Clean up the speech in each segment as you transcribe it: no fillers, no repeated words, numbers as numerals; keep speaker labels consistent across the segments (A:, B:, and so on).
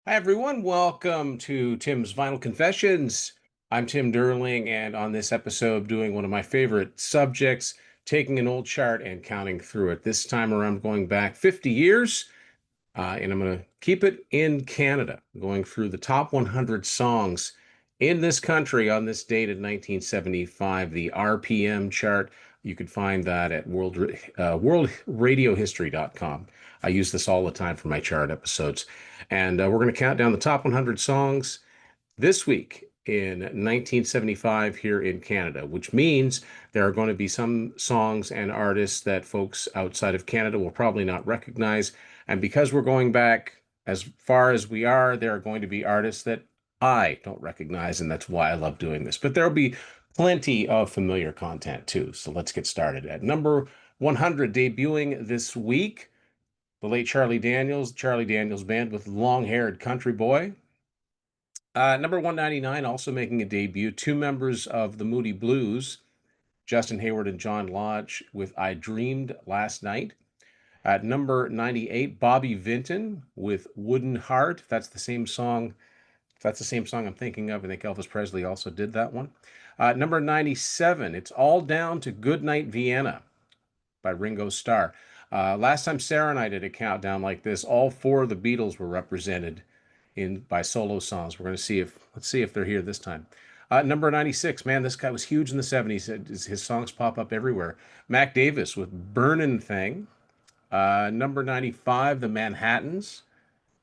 A: Hi, everyone. Welcome to Tim's Vinyl Confessions. I'm Tim Derling, and on this episode, doing one of my favorite subjects, taking an old chart and counting through it. This time around, going back 50 years, and I'm going to keep it in Canada, going through the top 100 songs in this country on this date in 1975, the RPM chart. You can find that at worldradiohistory.com. I use this all the time for my chart episodes. And we're going to count down the top 100 songs this week in 1975 here in Canada, which means there are going to be some songs and artists that folks outside of Canada will probably not recognize. And because we're going back as far as we are, there are going to be artists that I don't recognize, and that's why I love doing this. But there'll be plenty of familiar content too. So let's get started. At number 100, debuting this week, the late Charlie Daniels Band with Long Haired Country Boy. Number 199, also making a debut, two members of the Moody Blues, Justin Hayward and John Lodge, with I Dreamed Last Night. At number 98, Bobby Vinton with Wooden Heart. That's the same song I'm thinking of. I think Elvis Presley also did that one. Number 97, It's All Down to Goodnight Vienna by Ringo Starr. Last time Sarah and I did a countdown like this, all four of the Beatles were represented in by solo songs. We're going to see if let's see if they're here this time. Number 96, man, this guy was huge in the 70s. His songs pop up everywhere. Mac Davis with Burnin' Thing. Number 95, The Manhattans,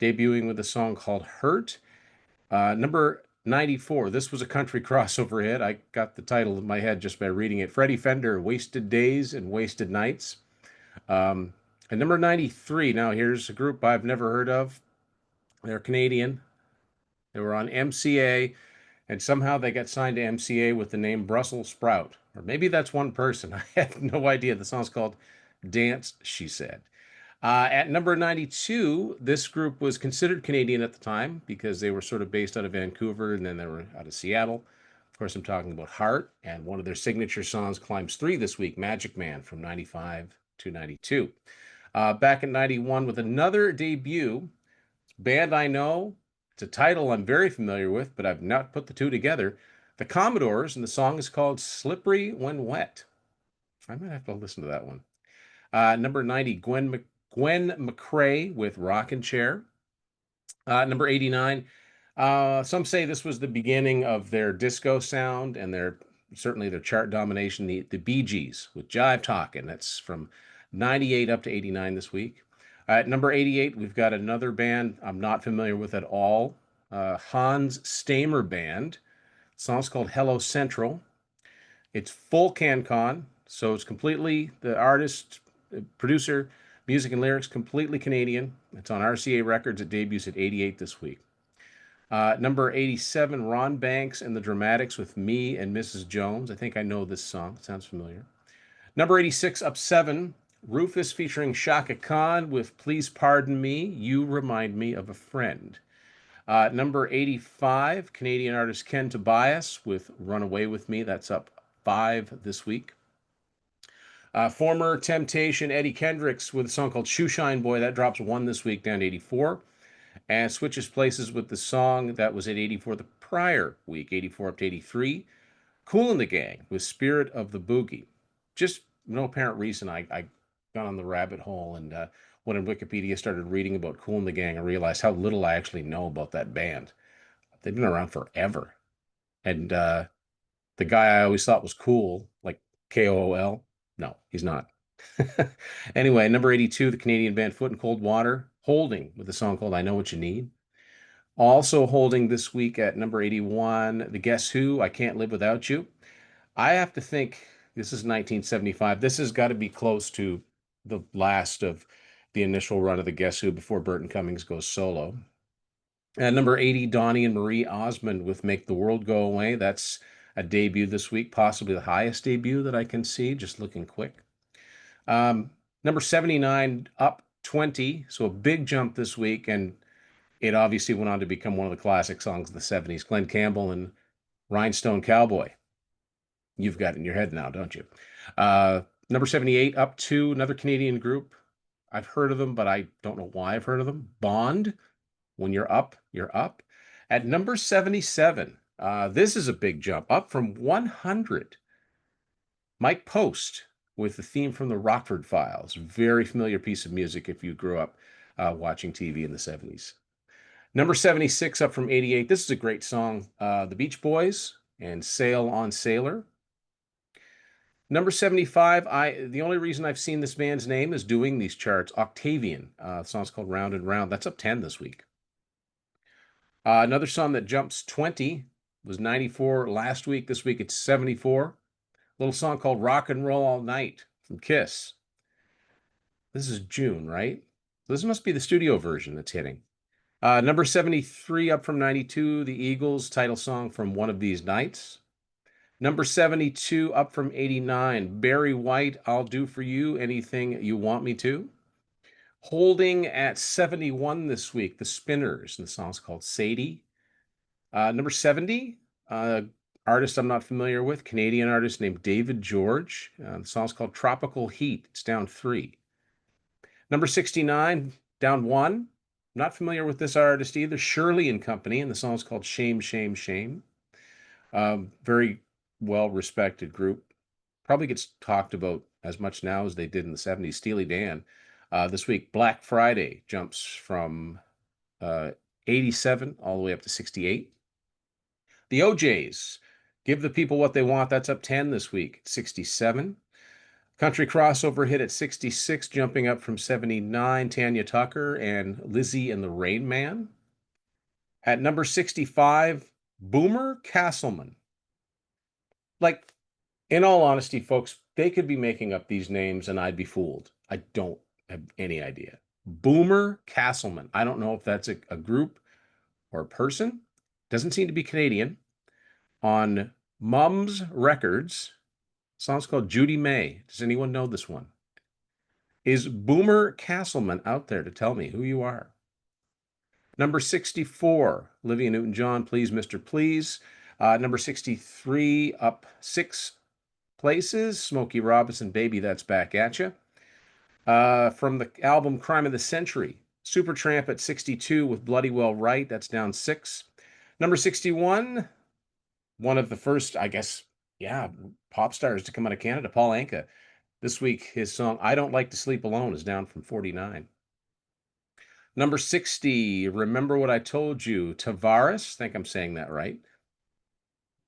A: debuting with a song called Hurt. Number 94, this was a country crossover hit. I got the title in my head just by reading it. Freddie Fender, Wasted Days and Wasted Nights. Um, and number 93, now here's a group I've never heard of. They're Canadian. They were on MCA, and somehow they got signed to MCA with the name Brussels Sprout. Or maybe that's one person. I have no idea. The song's called Dance, She Said. At number 92, this group was considered Canadian at the time because they were sort of based out of Vancouver and then they were out of Seattle. Of course, I'm talking about Heart, and one of their signature songs climbs three this week, Magic Man from 95 to 92. Back in 91 with another debut, band I know. It's a title I'm very familiar with, but I've not put the two together. The Commodores, and the song is called Slippery When Wet. I might have to listen to that one. Number 90, Gwen McCrae with Rockin' Chair. Number 89, some say this was the beginning of their disco sound and certainly their chart domination, the Bee Gees with Jive Talkin'. That's from 98 up to 89 this week. At number 88, we've got another band I'm not familiar with at all, Hans Stamer Band. The song's called Hello Central. It's full CanCon, so it's completely the artist, producer, music and lyrics completely Canadian. It's on RCA Records. It debuts at 88 this week. Number 87, Ron Banks and the Dramatics with Me and Mrs. Jones. I think I know this song. It sounds familiar. Number 86, up seven, Rufus featuring Shaka Khan with Please Pardon Me, You Remind Me of a Friend. Number 85, Canadian artist Ken Tobias with Run Away With Me. That's up five this week. Former Temptation Eddie Kendricks with a song called Shoeshine Boy. That drops one this week down to 84. And switches places with the song that was at 84 the prior week, 84 up to 83. Kool and the Gang with Spirit of the Boogie. Just no apparent reason. I got on the rabbit hole, and when in Wikipedia started reading about Kool and the Gang, I realized how little I actually know about that band. They've been around forever. And the guy I always thought was cool, like KOOL, no, he's not. Anyway, number 82, the Canadian band Foot and Cold Water, holding with a song called I Know What You Need. Also holding this week at number 81, the Guess Who, I Can't Live Without You. I have to think this is 1975. This has got to be close to the last of the initial run of the Guess Who before Burton Cummings goes solo. At number 80, Donnie and Marie Osmond with Make the World Go Away. That's a debut this week, possibly the highest debut that I can see, just looking quick. Number 79, up 20, so a big jump this week, and it obviously went on to become one of the classic songs of the 70s. Glenn Campbell and Rhinestone Cowboy. You've got it in your head now, don't you? Number 78, up to another Canadian group. I've heard of them, but I don't know why I've heard of them. Bond. When you're up, you're up. At number 77, this is a big jump, up from 100. Mike Post with the theme from the Rockford Files. Very familiar piece of music if you grew up watching TV in the 70s. Number 76, up from 88. This is a great song. The Beach Boys and Sail on Sailor. Number 75, the only reason I've seen this band's name is doing these charts. Octavian. The song's called Round and Round. That's up 10 this week. Another song that jumps 20 was 94 last week. This week it's 74. Little song called Rock and Roll All Night from Kiss. This is June, right? This must be the studio version that's hitting. Number 73, up from 92, the Eagles, title song from One of These Nights. Number 72, up from 89, Barry White, I'll Do For You Anything You Want Me To. Holding at 71 this week, the Spinners, and the song's called Sadie. Number 70, artist I'm not familiar with, Canadian artist named David George. The song's called Tropical Heat. It's down 3. Number 69, down 1. Not familiar with this artist either, Shirley and Company, and the song's called Shame, Shame, Shame. Very well-respected group. Probably gets talked about as much now as they did in the 70s. Steely Dan. This week, Black Friday jumps from 87 all the way up to 68. The OJs, Give the People What They Want. That's up 10 this week, 67. Country Crossover hit at 66, jumping up from 79. Tanya Tucker and Lizzie and the Rain Man. At number 65, Boomer Castleman. Like, in all honesty, folks, they could be making up these names and I'd be fooled. I don't have any idea. Boomer Castleman. I don't know if that's a group or a person. Doesn't seem to be Canadian. On Mums Records, song's called Judy May. Does anyone know this one? Is Boomer Castleman out there to tell me who you are? Number 64, Olivia Newton-John, Please, Mr. Please. Number 63, up 6 places, Smokey Robinson, Baby That's Back at You. From the album Crime of the Century, Supertramp at 62 with Bloody Well Right. That's down 6. Number 61, one of the first, I guess, pop stars to come out of Canada, Paul Anka. This week, his song I Don't Like to Sleep Alone is down from 49. Number 60, Remember What I Told You, Tavares. I think I'm saying that right.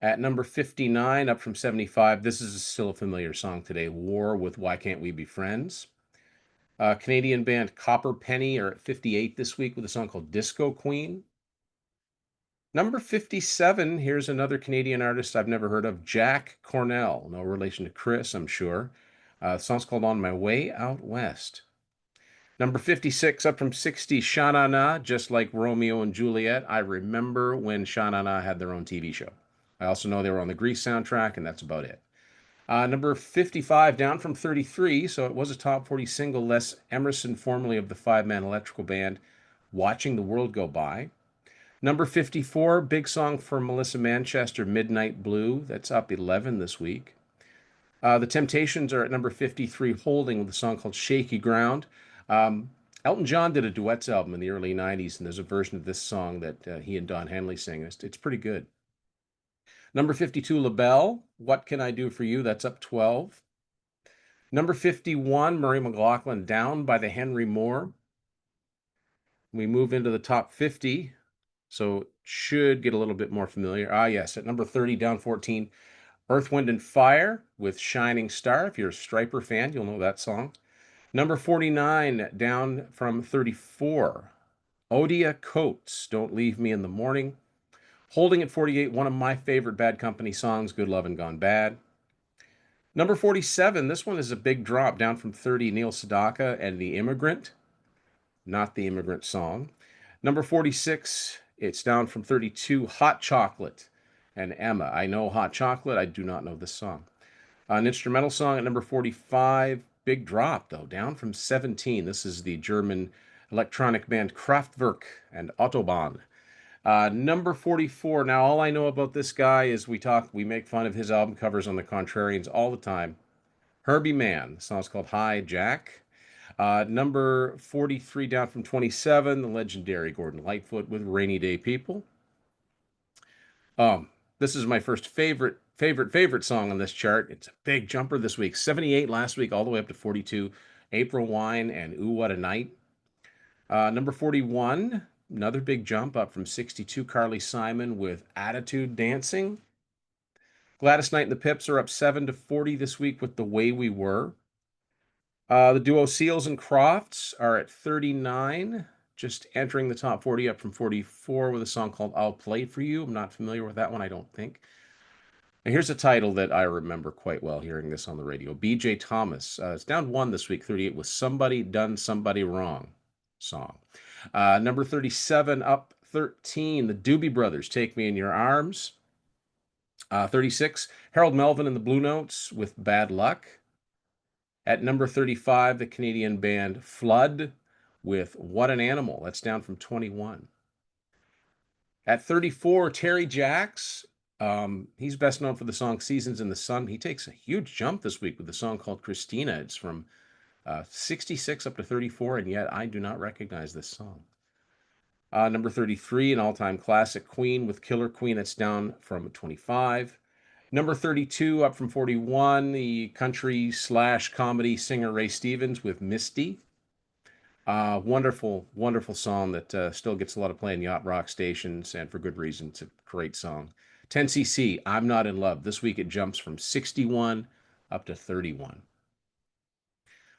A: At number 59, up from 75, this is still a familiar song today, War with Why Can't We Be Friends. Canadian band Copper Penny are at 58 this week with a song called Disco Queen. Number 57, here's another Canadian artist I've never heard of, Jack Cornell. No relation to Chris, I'm sure. The song's called On My Way Out West. Number 56, up from 60, Sha Na Na, Just Like Romeo and Juliet. I remember when Sha Na Na had their own TV show. I also know they were on the Grease soundtrack, and that's about it. Number 55, down from 33, so it was a top 40 single, Les Emerson, formerly of the five-man electrical band, Watching the World Go By. Number 54, big song for Melissa Manchester, Midnight Blue. That's up 11 this week. The Temptations are at number 53, Holding, with a song called Shaky Ground. Elton John did a duets album in the early 90s, and there's a version of this song that he and Don Henley sing. It's pretty good. Number 52, LaBelle, What Can I Do For You? That's up 12. Number 51, Murray McLaughlin, Down by the Henry Moore. We move into the top 50, so it should get a little bit more familiar. Yes, at number 30, down 14, Earth, Wind, and Fire with Shining Star. If you're a Stryper fan, you'll know that song. Number 49, down from 34, Odia Coates, Don't Leave Me in the Morning. Holding at 48, one of my favorite Bad Company songs, Good Lovin' Gone Bad. Number 47, this one is a big drop, down from 30, Neil Sedaka and The Immigrant. Not The Immigrant Song. Number 46, it's down from 32, Hot Chocolate and Emma. I know Hot Chocolate, I do not know this song. An instrumental song at number 45, big drop though, down from 17. This is the German electronic band Kraftwerk and Autobahn. Number 44. Now, all I know about this guy is we make fun of his album covers on the Contrarians all the time. Herbie Mann. The song's called Hi, Jack. Number 43 down from 27, the legendary Gordon Lightfoot with Rainy Day People. Um, this is my first favorite song on this chart. It's a big jumper this week. 78 last week, all the way up to 42. April Wine and Ooh What a Night. Number 41, another big jump up from 62. Carly Simon with Attitude Dancing. Gladys Knight and the Pips are up 7 to 40 this week with The Way We Were. The duo Seals and Crofts are at 39, just entering the top 40 up from 44 with a song called I'll Play For You. I'm not familiar with that one, I don't think. And here's a title that I remember quite well hearing this on the radio. B.J. Thomas. It's down one this week, 38, with Somebody Done Somebody Wrong song. Number 37, up 13, the Doobie Brothers, Take Me in Your Arms. 36, Harold Melvin and the Blue Notes with Bad Luck. At number 35, the Canadian band Flood with What an Animal. That's down from 21. At 34, Terry Jacks. He's best known for the song Seasons in the Sun. He takes a huge jump this week with the song called Christina. It's from 66 up to 34, and yet I do not recognize this song. Number 33, an all-time classic, Queen with Killer Queen. That's down from 25. Number 32, up from 41, the country/comedy singer Ray Stevens with Misty. Wonderful, wonderful song that still gets a lot of play in yacht rock stations, and for good reason. It's a great song. 10cc, I'm Not in Love. This week it jumps from 61 up to 31.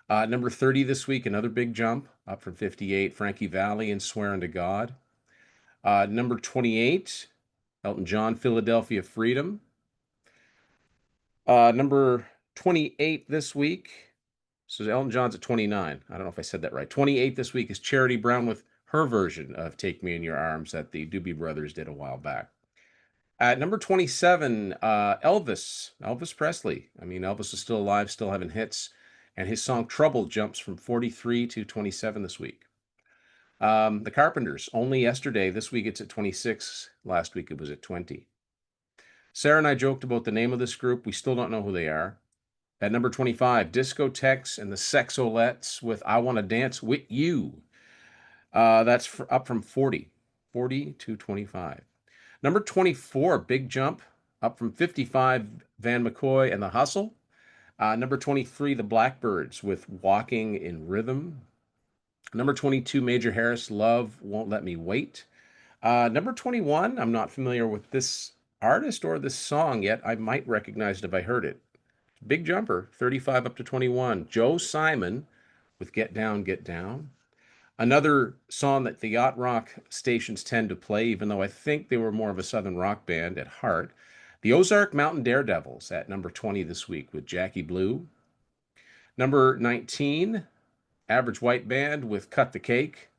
A: Number 30 this week, another big jump, up from 58, Frankie Valli and Swearing to God. Number 28, Elton John, Philadelphia Freedom. Number 28 this week, so Elton John's at 29. I don't know if I said that right. 28 this week is Charity Brown with her version of Take Me in Your Arms that the Doobie Brothers did a while back. At number 27, Elvis Presley. I mean, Elvis is still alive, still having hits, and his song Trouble jumps from 43 to 27 this week. The Carpenters, Only Yesterday. This week it's at 26. Last week it was at 20. Sarah and I joked about the name of this group. We still don't know who they are. At number 25, Discotheques and the Sexolettes with I Want to Dance With You. That's up from 40 to 25. Number 24, big jump, up from 55, Van McCoy and the Hustle. Number 23, the Blackbirds with Walking in Rhythm. Number 22, Major Harris, Love Won't Let Me Wait. Number 21, I'm not familiar with this artist or this song yet. I might recognize it if I heard it. Big jumper, 35 up to 21. Joe Simon with Get Down, Get Down. Another song that the yacht rock stations tend to play, even though I think they were more of a southern rock band at heart. The Ozark Mountain Daredevils at number 20 this week with Jackie Blue. Number 19, Average White Band with Cut the Cake.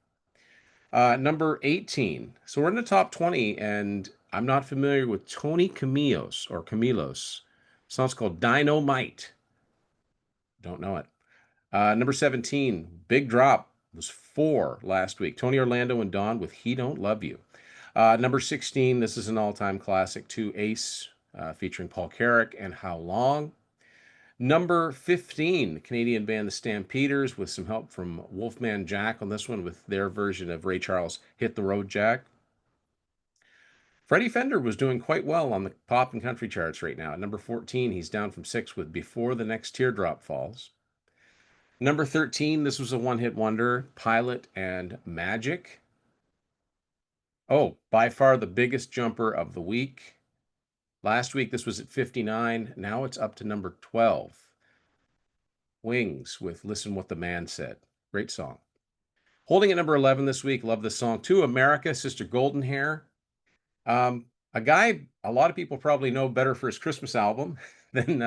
A: Number 18. So we're in the top 20, and I'm not familiar with Tony Camilos or Camilos. The song's called Dynamite. Don't know it. Number 17, big drop, was 4 last week. Tony Orlando and Dawn with He Don't Love You. Number 16, this is an all-time classic, to Ace, featuring Paul Carrack and How Long. Number 15, Canadian band The Stampeders with some help from Wolfman Jack on this one with their version of Ray Charles' Hit the Road Jack. Freddie Fender was doing quite well on the pop and country charts right now. At number 14, he's down from 6 with Before the Next Teardrop Falls. Number 13, this was a one-hit wonder, Pilot and Magic. Oh, by far the biggest jumper of the week. Last week, this was at 59. Now it's up to number 12. Wings with Listen What the Man Said. Great song. Holding at number 11 this week, love this song. To America, Sister Golden Hair. A guy a lot of people probably know better for his Christmas album than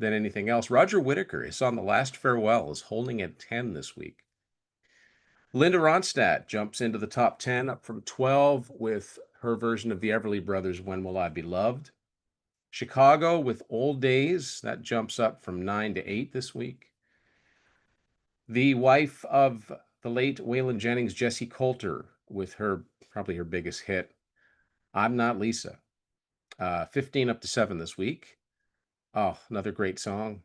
A: anything else. Roger Whittaker, his song The Last Farewell, is holding at 10 this week. Linda Ronstadt jumps into the top 10, up from 12 with her version of the Everly Brothers' When Will I Be Loved. Chicago with Old Days, that jumps up from 9 to 8 this week. The wife of the late Waylon Jennings, Jessie Coulter, with probably her biggest hit, I'm Not Lisa. 15 up to 7 this week. Oh, another great song.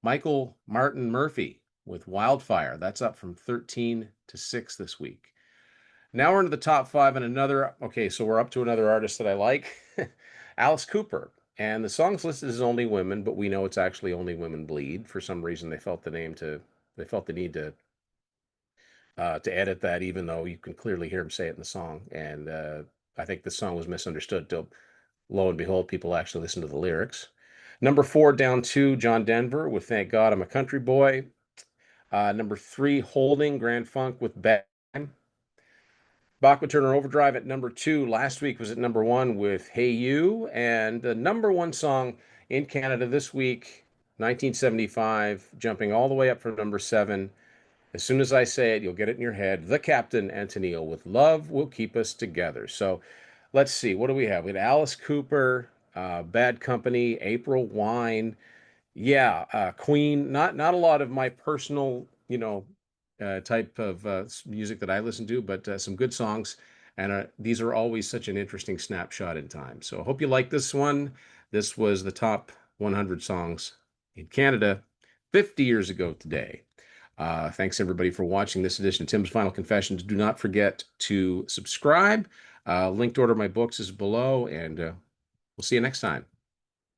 A: Michael Martin Murphey with Wildfire. That's up from 13 to 6 this week. Now we're into the top five and another. Okay, so we're up to another artist that I like, Alice Cooper. And the songs listed as Only Women, but we know it's actually Only Women Bleed. For some reason, they felt the need to edit that, even though you can clearly hear him say it in the song. And I think the song was misunderstood till lo and behold, people actually listen to the lyrics. Number four, down two, John Denver with Thank God I'm a Country Boy. Number three, Holding, Grand Funk with Bad Time. Bachman Turner Overdrive at number two. Last week was at number one with Hey You. And the number one song in Canada this week, 1975, jumping all the way up from number seven. As soon as I say it, you'll get it in your head. The Captain, Antonio, with Love Will Keep Us Together. So let's see. What do we have? We had Alice Cooper, Bad Company, April Wine. Yeah, Queen. Not a lot of my personal, type of music that I listen to, but some good songs. And these are always such an interesting snapshot in time. So I hope you like this one. This was the top 100 songs in Canada 50 years ago today. Thanks everybody for watching this edition of Tim's Final Confessions. Do not forget to subscribe. Link to order my books is below, and we'll see you next time.